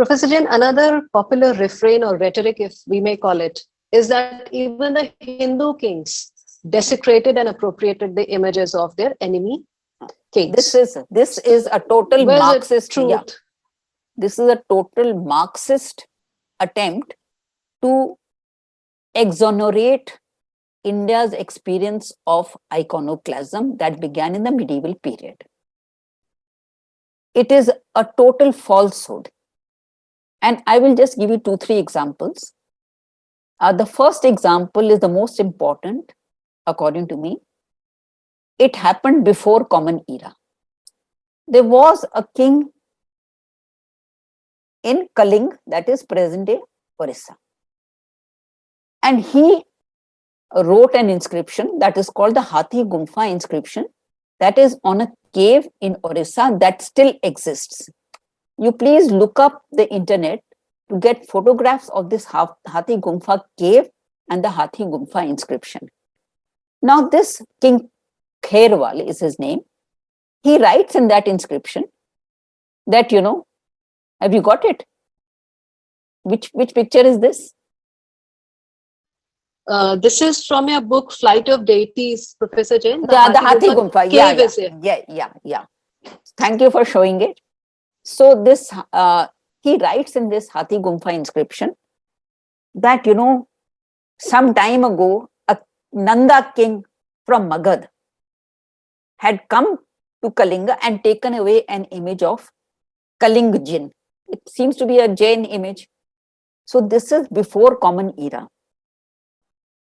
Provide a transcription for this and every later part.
Professor Jain, another popular refrain or rhetoric, if we may call it, is that even the Hindu kings desecrated and appropriated the images of their enemy kings. This is a total Where's the Marxist truth? yeah, this is a total Marxist attempt to exonerate India's experience of iconoclasm that began in the medieval period. It is a total falsehood. And I will just give you 2-3 examples. The first example is the most important, according to me. It happened before Common Era. There was a king in Kaling, that is present-day Orissa. And he wrote an inscription that is called the Hathi Gumfa inscription, that is on a cave in Orissa that still exists. You please look up the internet to get photographs of this Hathi Gumfa cave and the Hathi Gumfa inscription. Now this King Kherwal is his name. He writes in that inscription that, have you got it? Which picture is this? This is from your book, Flight of Deities, Professor Jain. The Hathi Gumfa. Yeah. Thank you for showing it. So this, he writes in this Hathi Gumfa inscription that, some time ago, a Nanda king from Magad had come to Kalinga and taken away an image of Kaling Jin. It seems to be a Jain image. So this is before Common Era.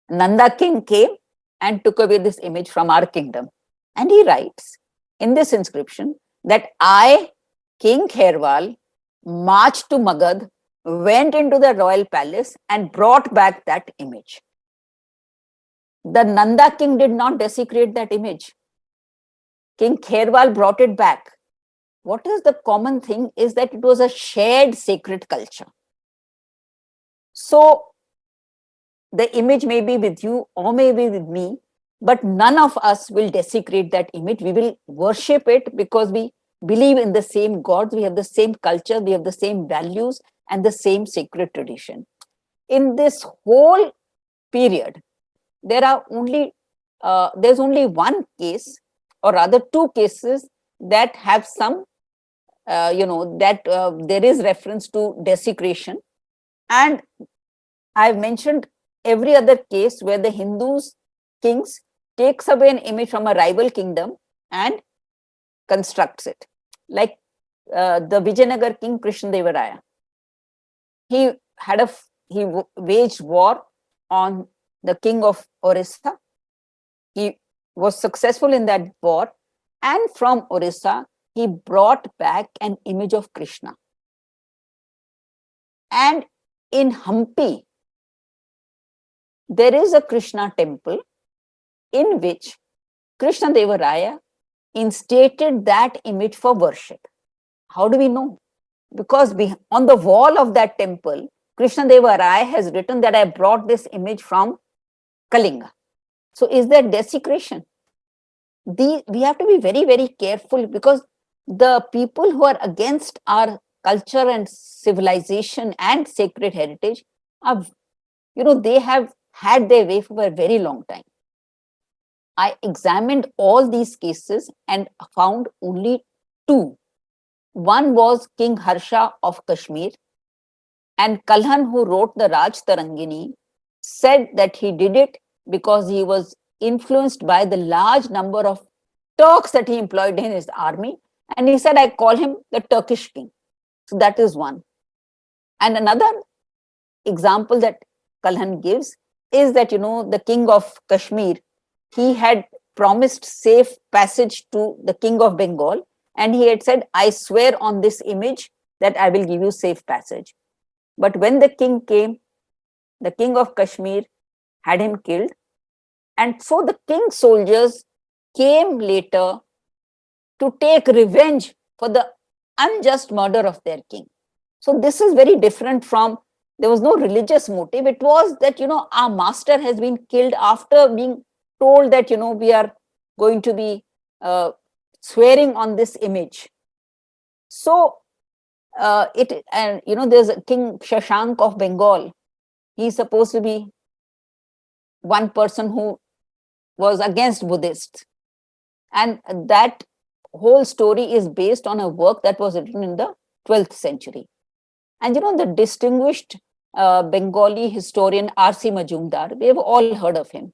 Nanda king came and took away this image from our kingdom. And he writes in this inscription that I, King Kherwal, marched to Magad, went into the royal palace and brought back that image. The Nanda king did not desecrate that image. King Kherwal brought it back. What is the common thing is that it was a shared sacred culture. So the image may be with you or may be with me, but none of us will desecrate that image. We will worship it because we believe in the same gods, we have the same culture, we have the same values and the same sacred tradition. In this whole period, there's only one case, or rather 2 cases that have some, there is reference to desecration. And I've mentioned every other case where the Hindus, kings, takes away an image from a rival kingdom and constructs it. Like the Vijayanagar king Krishnadeva Raya. He waged war on the king of Orissa. He was successful in that war, and from Orissa, he brought back an image of Krishna. And in Hampi, there is a Krishna temple in which Krishnadeva Raya instated that image for worship. How do we know? Because on the wall of that temple, Krishnadeva Raya has written that I brought this image from Kalinga. So is that desecration? We have to be very, very careful, because the people who are against our culture and civilization and sacred heritage are, they have had their way for a very long time. I examined all these cases and found only 2. One was King Harsha of Kashmir, and Kalhan, who wrote the Raj Tarangini, said that he did it because he was influenced by the large number of Turks that he employed in his army. And he said, I call him the Turkish king. So that is one. And another example that Kalhan gives is that, the king of Kashmir, he had promised safe passage to the king of Bengal. And he had said, I swear on this image that I will give you safe passage. But when the king came, the king of Kashmir had him killed. And so the king's soldiers came later to take revenge for the unjust murder of their king. So this is very different from, there was no religious motive. It was that, our master has been killed after being told that, we are going to be swearing on this image. So there's a King Shashank of Bengal. He's supposed to be one person who was against Buddhists. And that whole story is based on a work that was written in the 12th century. And the distinguished Bengali historian R.C. Majumdar, we have all heard of him.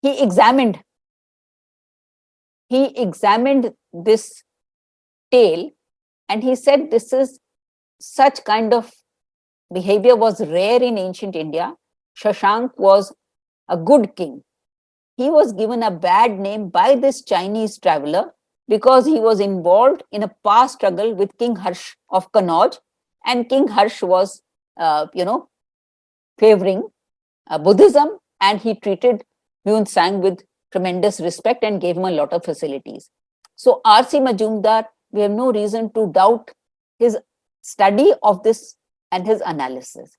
He examined this tale, and he said this is such kind of behavior was rare in ancient India. Shashank was a good king. He was given a bad name by this Chinese traveler because he was involved in a past struggle with King Harsh of Kannauj, and King Harsh was, favoring Buddhism, and he treated Hyun Sang with tremendous respect and gave him a lot of facilities. So R.C. Majumdar, we have no reason to doubt his study of this and his analysis.